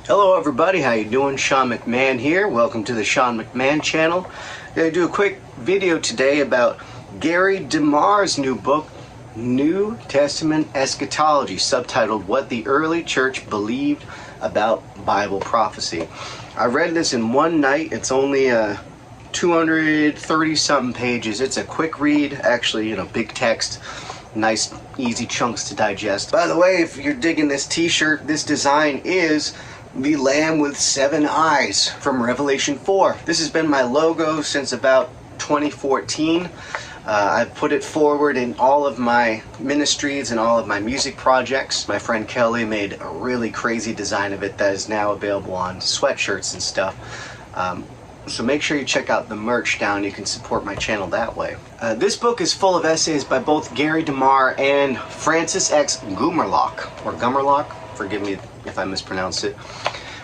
Hello everybody, how you doing? Sean McMahon here. Welcome to the Sean McMahon channel. I'm going to do a quick video today about Gary DeMar's new book, New Testament Eschatology, subtitled What the Early Church Believed About Bible Prophecy. I read this in one night. It's only 230 something pages. It's a quick read, actually, big text. Nice, easy chunks to digest. By the way, if you're digging this t-shirt, this design is the Lamb with 7 eyes from Revelation 4. This has been my logo since about 2014. I've put it forward in all of my ministries and all of my music projects. My friend Kelly made a really crazy design of it that is now available on sweatshirts and stuff. So make sure you check out the merch down. You can support my channel that way. This book is full of essays by both Gary DeMar and Francis X. Gumerlock, forgive me if I mispronounce it,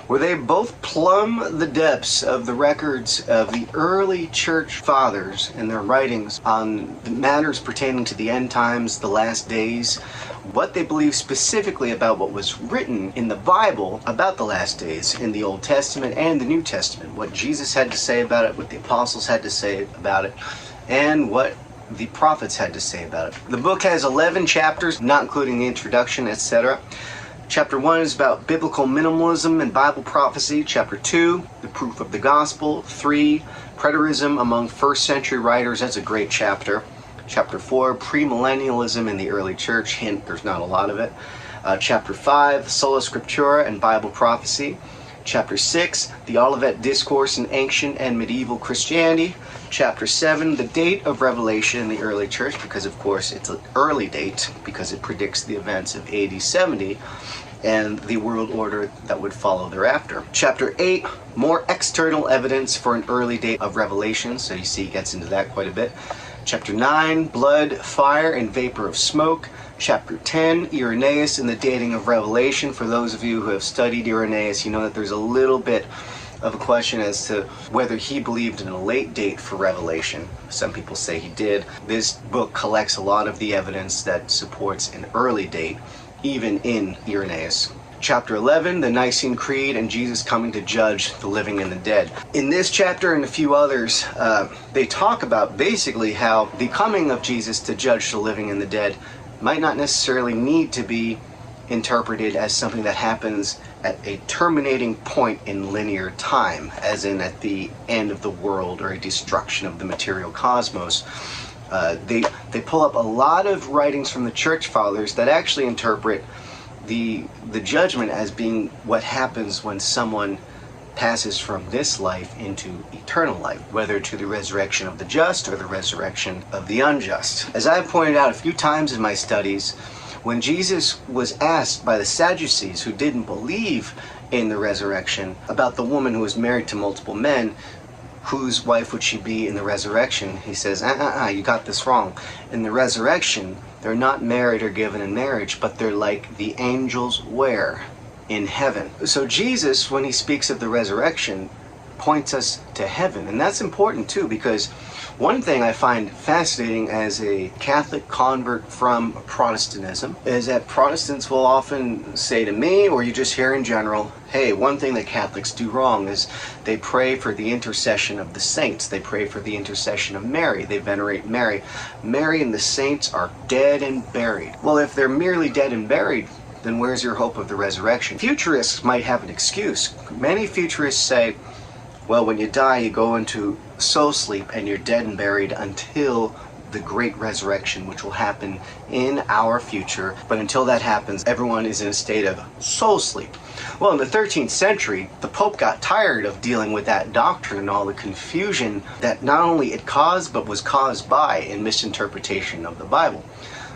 where they both plumb the depths of the records of the early church fathers and their writings on the matters pertaining to the end times, the last days, what they believe specifically about what was written in the Bible about the last days in the Old Testament and the New Testament, what Jesus had to say about it, what the apostles had to say about it, and what the prophets had to say about it. The book has 11 chapters, not including the introduction, etc. Chapter 1 is about biblical minimalism and Bible prophecy. Chapter 2, the proof of the gospel. 3, Preterism among first century writers. That's a great chapter. Chapter 4, premillennialism in the early church. Hint, there's not a lot of it. Chapter 5, sola scriptura and Bible prophecy. Chapter 6, the Olivet Discourse in ancient and medieval Christianity. Chapter 7, the date of Revelation in the early church, because of course it's an early date, because it predicts the events of AD 70 and the world order that would follow thereafter. Chapter 8, more external evidence for an early date of Revelation, so you see he gets into that quite a bit. Chapter 9, blood, fire, and vapor of smoke. Chapter 10, Irenaeus and the dating of Revelation. For those of you who have studied Irenaeus, you know that there's a little bit of a question as to whether he believed in a late date for Revelation. Some people say he did. This book collects a lot of the evidence that supports an early date, even in Irenaeus. Chapter 11, the Nicene Creed and Jesus coming to judge the living and the dead. In this chapter and a few others, they talk about basically how the coming of Jesus to judge the living and the dead might not necessarily need to be interpreted as something that happens at a terminating point in linear time, as in at the end of the world or a destruction of the material cosmos. They pull up a lot of writings from the church fathers that actually interpret the judgment as being what happens when someone passes from this life into eternal life, whether to the resurrection of the just or the resurrection of the unjust. As I've pointed out a few times in my studies, when Jesus was asked by the Sadducees, who didn't believe in the resurrection, about the woman who was married to multiple men, whose wife would she be in the resurrection? He says, you got this wrong. In the resurrection, they're not married or given in marriage, but they're like the angels were in heaven. So Jesus, when he speaks of the resurrection, points us to heaven. And that's important too, because one thing I find fascinating as a Catholic convert from Protestantism is that Protestants will often say to me, or you just hear in general, hey, one thing that Catholics do wrong is they pray for the intercession of the saints. They pray for the intercession of Mary. They venerate Mary. Mary and the saints are dead and buried. Well, if they're merely dead and buried, then where's your hope of the resurrection? Futurists might have an excuse. Many futurists say, well, when you die, you go into soul sleep and you're dead and buried until the great resurrection, which will happen in our future. But until that happens, everyone is in a state of soul sleep. Well, in the 13th century, the Pope got tired of dealing with that doctrine and all the confusion that not only it caused, but was caused by a misinterpretation of the Bible.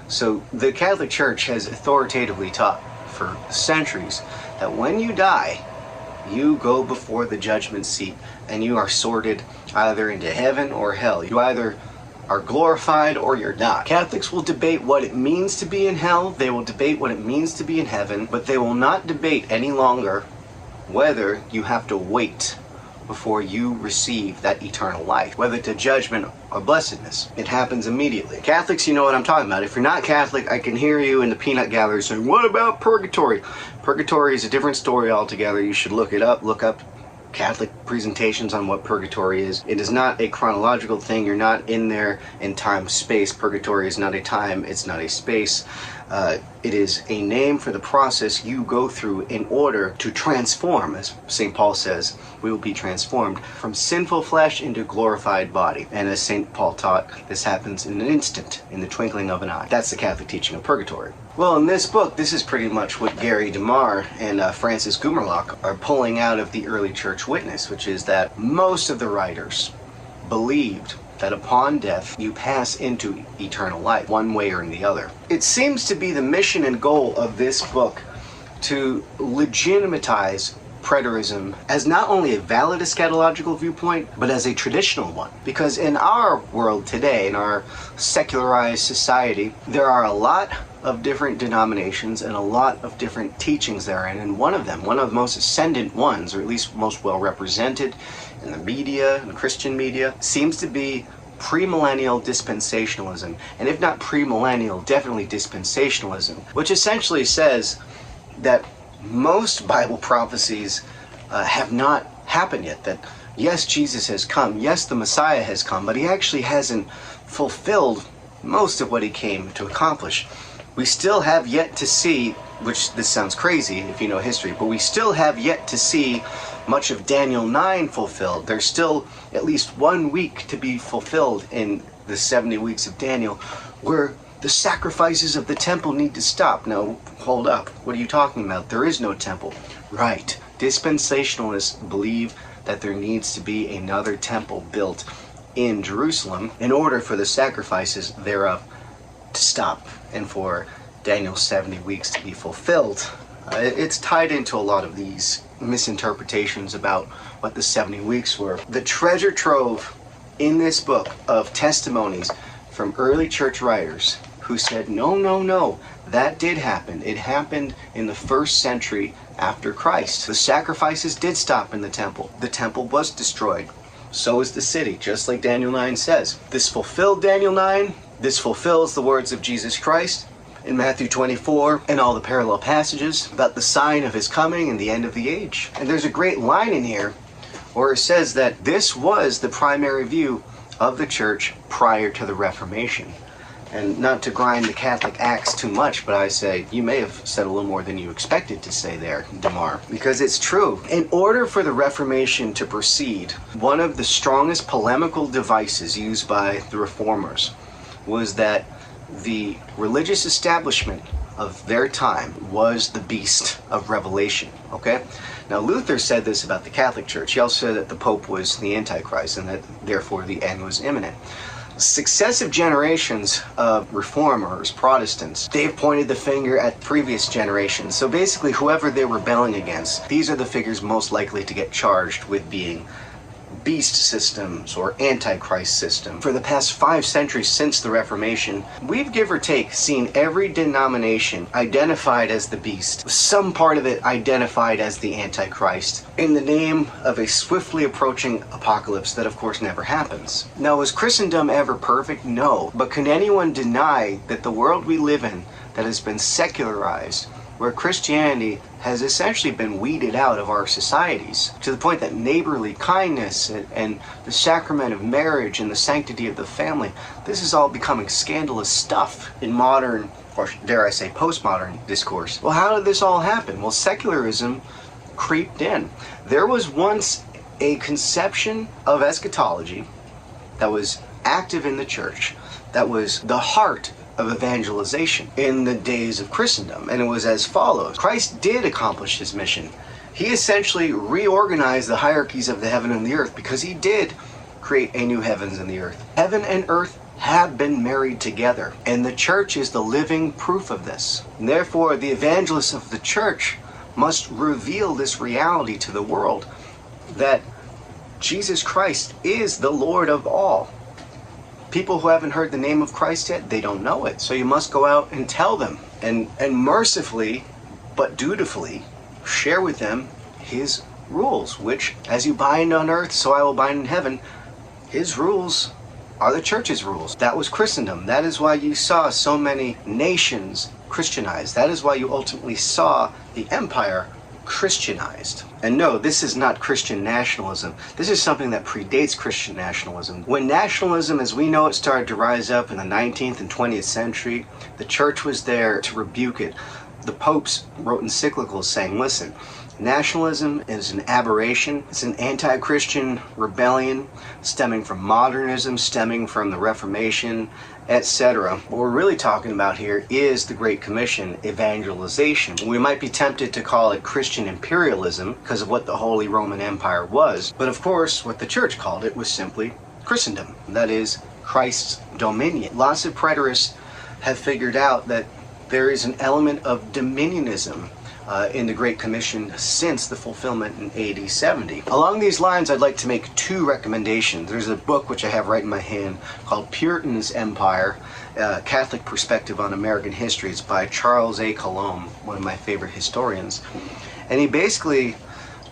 So the Catholic Church has authoritatively taught for centuries that when you die, you go before the judgment seat and you are sorted either into heaven or hell. You either are glorified or you're not. Catholics will debate what it means to be in hell. They will debate what it means to be in heaven, but they will not debate any longer whether you have to wait before you receive that eternal life, whether to judgment or blessedness. It happens immediately. Catholics, you know what I'm talking about. If you're not Catholic, I can hear you in the peanut gallery saying, what about purgatory? Purgatory is a different story altogether. You should look it up. Look up Catholic presentations on what purgatory is. It is not a chronological thing. You're not in there in time, space. Purgatory is not a time, it's not a space. It is a name for the process you go through in order to transform, as St. Paul says, we will be transformed from sinful flesh into glorified body. And as St. Paul taught, this happens in an instant, in the twinkling of an eye. That's the Catholic teaching of purgatory. Well, in this book, this is pretty much what Gary DeMar and Francis Gumerlock are pulling out of the early church witness, which is that most of the writers believed that upon death you pass into eternal life, one way or the other. It seems to be the mission and goal of this book to legitimatize Preterism as not only a valid eschatological viewpoint, but as a traditional one. Because in our world today, in our secularized society, there are a lot of different denominations and a lot of different teachings therein, and one of them, one of the most ascendant ones, or at least most well represented in the media, in the Christian media, seems to be premillennial dispensationalism. And if not premillennial, definitely dispensationalism, which essentially says that most Bible prophecies have not happened yet. That yes, Jesus has come, yes, the Messiah has come, but he actually hasn't fulfilled most of what he came to accomplish. We still have yet to see, which this sounds crazy if you know history, but we still have yet to see much of Daniel 9 fulfilled. There's still at least 1 week to be fulfilled in the 70 weeks of Daniel, where the sacrifices of the temple need to stop. Now, hold up. What are you talking about? There is no temple. Right. Dispensationalists believe that there needs to be another temple built in Jerusalem in order for the sacrifices thereof to stop and for Daniel's 70 weeks to be fulfilled. It's tied into a lot of these misinterpretations about what the 70 weeks were. The treasure trove in this book of testimonies from early church writers who said, no, that did happen. It happened in the 1st century after Christ. The sacrifices did stop in the temple. The temple was destroyed. So is the city, just like Daniel 9 says. This fulfilled Daniel 9. This fulfills the words of Jesus Christ in Matthew 24 and all the parallel passages about the sign of his coming and the end of the age. And there's a great line in here where it says that this was the primary view of the church prior to the Reformation. And not to grind the Catholic axe too much, but I say, you may have said a little more than you expected to say there, DeMar, because it's true. In order for the Reformation to proceed, one of the strongest polemical devices used by the Reformers was that the religious establishment of their time was the beast of Revelation, okay? Now, Luther said this about the Catholic Church. He also said that the Pope was the Antichrist and that, therefore, the end was imminent. Successive generations of reformers, Protestants, they've pointed the finger at previous generations. So basically, whoever they're rebelling against, these are the figures most likely to get charged with being beast systems or antichrist system. For the past 5 centuries since the Reformation, we've give or take seen every denomination identified as the beast, some part of it identified as the antichrist, in the name of a swiftly approaching apocalypse that of course never happens. Now, was Christendom ever perfect? No. But can anyone deny that the world we live in that has been secularized, where Christianity has essentially been weeded out of our societies, to the point that neighborly kindness and the sacrament of marriage and the sanctity of the family, this is all becoming scandalous stuff in modern, or dare I say postmodern discourse. Well, how did this all happen? Well, secularism creeped in. There was once a conception of eschatology that was active in the church, that was the heart of evangelization in the days of Christendom, and it was as follows. Christ did accomplish his mission. He essentially reorganized the hierarchies of the heaven and the earth because he did create a new heavens and the earth. Heaven and earth have been married together, and the church is the living proof of this. And therefore, the evangelists of the church must reveal this reality to the world, that Jesus Christ is the Lord of all. People who haven't heard the name of Christ yet, they don't know it. So you must go out and tell them, and mercifully, but dutifully, share with them his rules, which, as you bind on earth, so I will bind in heaven. His rules are the church's rules. That was Christendom. That is why you saw so many nations Christianized. That is why you ultimately saw the empire Christianized. And no, this is not Christian nationalism. This is something that predates Christian nationalism. When nationalism as we know it started to rise up in the 19th and 20th century, the church was there to rebuke it. The popes wrote encyclicals saying, listen, nationalism is an aberration. It's an anti-Christian rebellion stemming from modernism, stemming from the Reformation, etc. What we're really talking about here is the Great Commission, evangelization. We might be tempted to call it Christian imperialism because of what the Holy Roman Empire was. But of course, what the church called it was simply Christendom. That is, Christ's dominion. Lots of preterists have figured out that there is an element of dominionism in the Great Commission since the fulfillment in AD 70. Along these lines, I'd like to make two recommendations. There's a book which I have right in my hand called Puritan's Empire, Catholic Perspective on American History. It's by Charles A. Colomb, one of my favorite historians. And he basically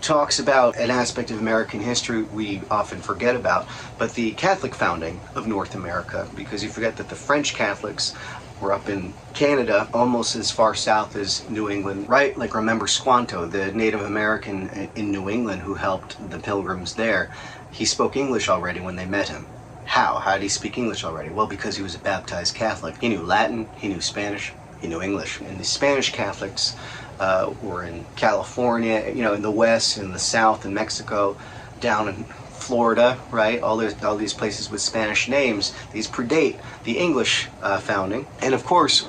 talks about an aspect of American history we often forget about, but the Catholic founding of North America, because you forget that the French Catholics were up in Canada, almost as far south as New England, right? Like remember Squanto, the Native American in New England who helped the Pilgrims there. He spoke English already when they met him. How? How did he speak English already? Well, because he was a baptized Catholic. He knew Latin, he knew Spanish, he knew English. And the Spanish Catholics were in California, you know, in the West, in the South, in Mexico, down in Florida, right? All these places with Spanish names. These predate the English founding. And of course,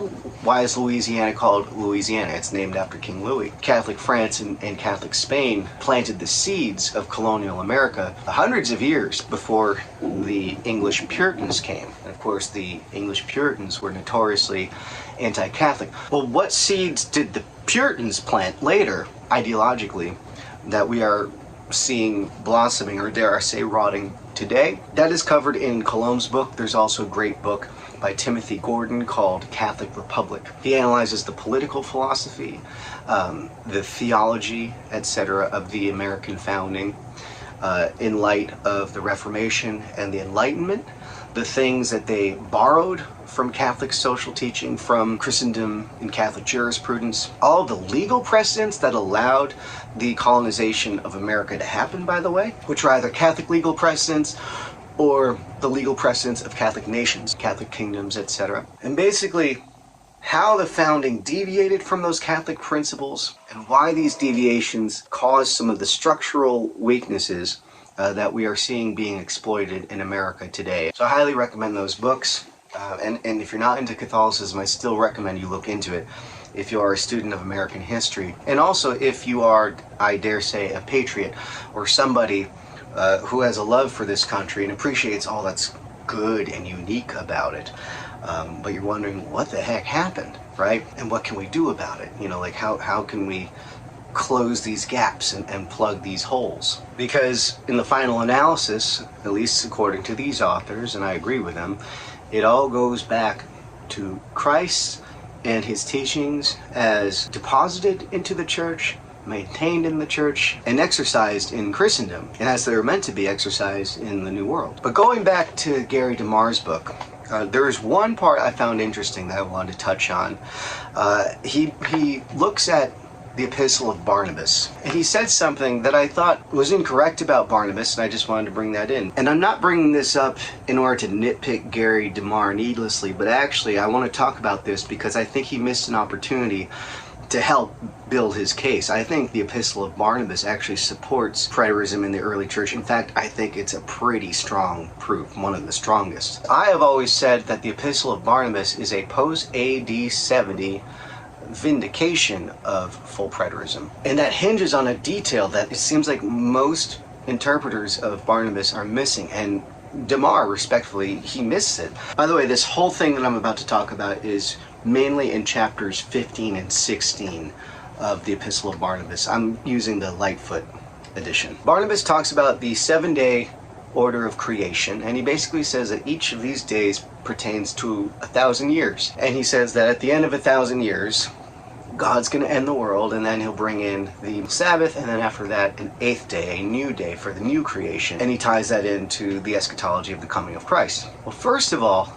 why is Louisiana called Louisiana? It's named after King Louis. Catholic France and Catholic Spain planted the seeds of colonial America hundreds of years before the English Puritans came. And of course, the English Puritans were notoriously anti-Catholic. Well, what seeds did the Puritans plant later, ideologically, that we are seeing blossoming, or dare I say rotting today? That is covered in Colomb's book. There's also a great book by Timothy Gordon called Catholic Republic. He analyzes the political philosophy, the theology, etc. of the American founding in light of the Reformation and the Enlightenment, the things that they borrowed from Catholic social teaching, from Christendom and Catholic jurisprudence, all the legal precedents that allowed the colonization of America to happen, by the way, which are either Catholic legal precedents or the legal precedents of Catholic nations, Catholic kingdoms, etc. And basically, how the founding deviated from those Catholic principles and why these deviations caused some of the structural weaknesses that we are seeing being exploited in America today. So I highly recommend those books. And if you're not into Catholicism, I still recommend you look into it if you are a student of American history. And also if you are, I dare say, a patriot or somebody who has a love for this country and appreciates all that's good and unique about it. But you're wondering what the heck happened, right? And what can we do about it? You know, like how can we close these gaps and plug these holes? Because in the final analysis, at least according to these authors, and I agree with them, it all goes back to Christ and his teachings as deposited into the church, maintained in the church, and exercised in Christendom, and as they were meant to be exercised in the New World. But going back to Gary DeMar's book, there is one part I found interesting that I wanted to touch on. He looks at the Epistle of Barnabas, and he said something that I thought was incorrect about Barnabas, and I just wanted to bring that in. And I'm not bringing this up in order to nitpick Gary DeMar needlessly, but actually I want to talk about this because I think he missed an opportunity to help build his case. I think the Epistle of Barnabas actually supports preterism in the early church. In fact, I think it's a pretty strong proof, one of the strongest. I have always said that the Epistle of Barnabas is a post-AD 70 vindication of full preterism. And that hinges on a detail that it seems like most interpreters of Barnabas are missing. And DeMar, respectfully, he misses it. By the way, this whole thing that I'm about to talk about is mainly in chapters 15 and 16 of the Epistle of Barnabas. I'm using the Lightfoot edition. Barnabas talks about the 7-day order of creation, and he basically says that each of these days pertains to 1,000 years. And he says that at the end of 1,000 years, God's going to end the world, and then he'll bring in the Sabbath, and then after that, an 8th day, a new day for the new creation. And he ties that into the eschatology of the coming of Christ. Well, first of all,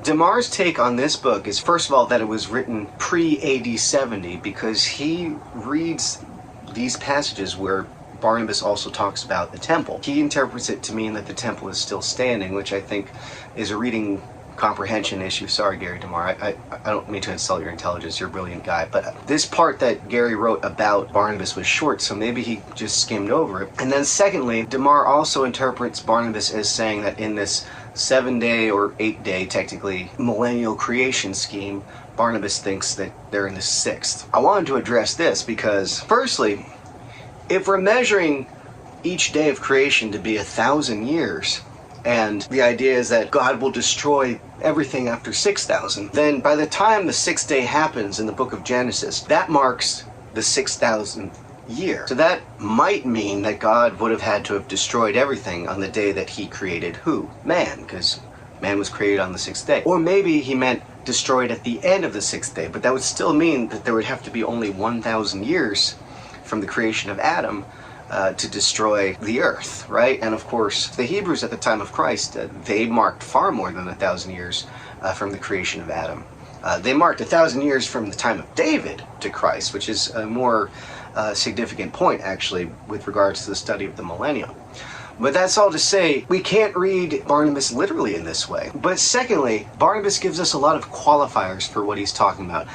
DeMar's take on this book is, first of all, that it was written pre-AD 70, because he reads these passages where Barnabas also talks about the temple. He interprets it to mean that the temple is still standing, which I think is a reading comprehension issue. Sorry, Gary DeMar. I don't mean to insult your intelligence. You're a brilliant guy. But this part that Gary wrote about Barnabas was short, so maybe he just skimmed over it. And then secondly, DeMar also interprets Barnabas as saying that in this 7-day or 8-day, technically, millennial creation scheme, Barnabas thinks that they're in the 6th. I wanted to address this because, firstly, if we're measuring each day of creation to be 1,000 years, and the idea is that God will destroy everything after 6,000, then by the time the 6th day happens in the book of Genesis, that marks the 6,000th year. So that might mean that God would have had to have destroyed everything on the day that he created who? Man, because man was created on the 6th day. Or maybe he meant destroyed at the end of the 6th day, but that would still mean that there would have to be only 1,000 years from the creation of Adam to destroy the earth, right? And of course, the Hebrews at the time of Christ, they marked far more than 1,000 years from the creation of Adam. They marked 1,000 years from the time of David to Christ, which is a more significant point, actually, with regards to the study of the millennium. But that's all to say, we can't read Barnabas literally in this way. But secondly, Barnabas gives us a lot of qualifiers for what he's talking about.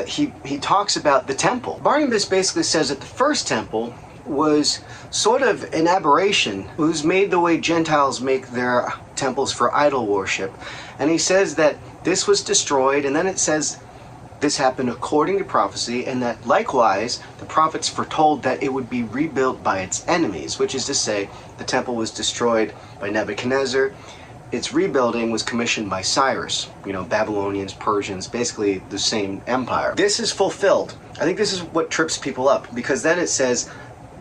He talks about the temple. Barnabas basically says that the first temple was sort of an aberration. It was made the way Gentiles make their temples for idol worship. And he says that this was destroyed, and then it says this happened according to prophecy, and that likewise the prophets foretold that it would be rebuilt by its enemies, which is to say the temple was destroyed by Nebuchadnezzar. Its rebuilding was commissioned by Cyrus, Babylonians, Persians, basically the same empire. This is fulfilled. I think this is what trips people up, because then it says,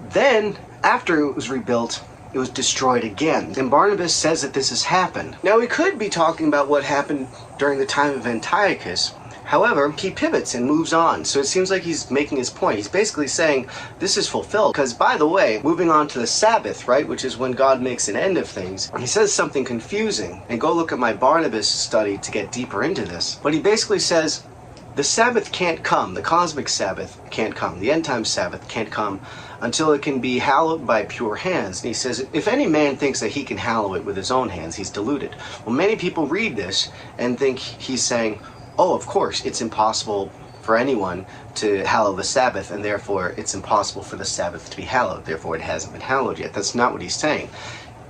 then, after it was rebuilt, it was destroyed again. And Barnabas says that this has happened. Now, we could be talking about what happened during the time of Antiochus. However, he pivots and moves on. So it seems like he's making his point. He's basically saying this is fulfilled. Because, by the way, moving on to the Sabbath, right, which is when God makes an end of things, he says something confusing. And go look at my Barnabas study to get deeper into this. But he basically says the Sabbath can't come. The cosmic Sabbath can't come. The end time Sabbath can't come until it can be hallowed by pure hands. And he says, if any man thinks that he can hallow it with his own hands, he's deluded. Well, many people read this and think he's saying, oh, of course, it's impossible for anyone to hallow the Sabbath, and therefore it's impossible for the Sabbath to be hallowed. Therefore, it hasn't been hallowed yet. That's not what he's saying.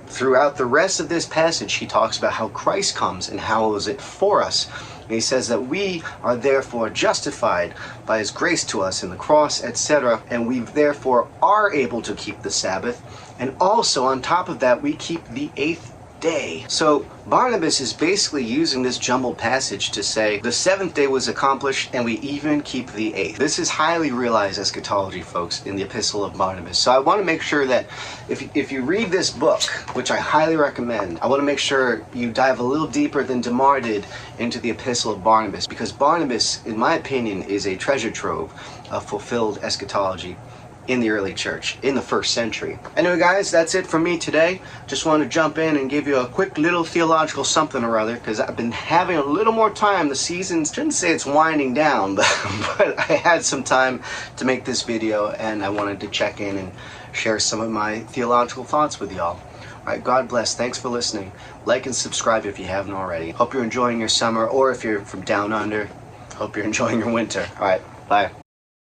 Throughout the rest of this passage, he talks about how Christ comes and hallows it for us. And he says that we are therefore justified by his grace to us in the cross, etc. And we therefore are able to keep the Sabbath. And also on top of that, we keep the 8th day. So Barnabas is basically using this jumbled passage to say the 7th day was accomplished and we even keep the 8th. This is highly realized eschatology, folks, in the Epistle of Barnabas. So I want to make sure that if you read this book, which I highly recommend, I want to make sure you dive a little deeper than DeMar did into the Epistle of Barnabas, because Barnabas, in my opinion, is a treasure trove of fulfilled eschatology in the early church, in the 1st century. Anyway, guys, that's it from me today. Just wanted to jump in and give you a quick little theological something or other, because I've been having a little more time. The season's, shouldn't say it's winding down, but I had some time to make this video, and I wanted to check in and share some of my theological thoughts with y'all. Alright, God bless. Thanks for listening. Like and subscribe if you haven't already. Hope you're enjoying your summer, or if you're from down under, hope you're enjoying your winter. Alright, bye.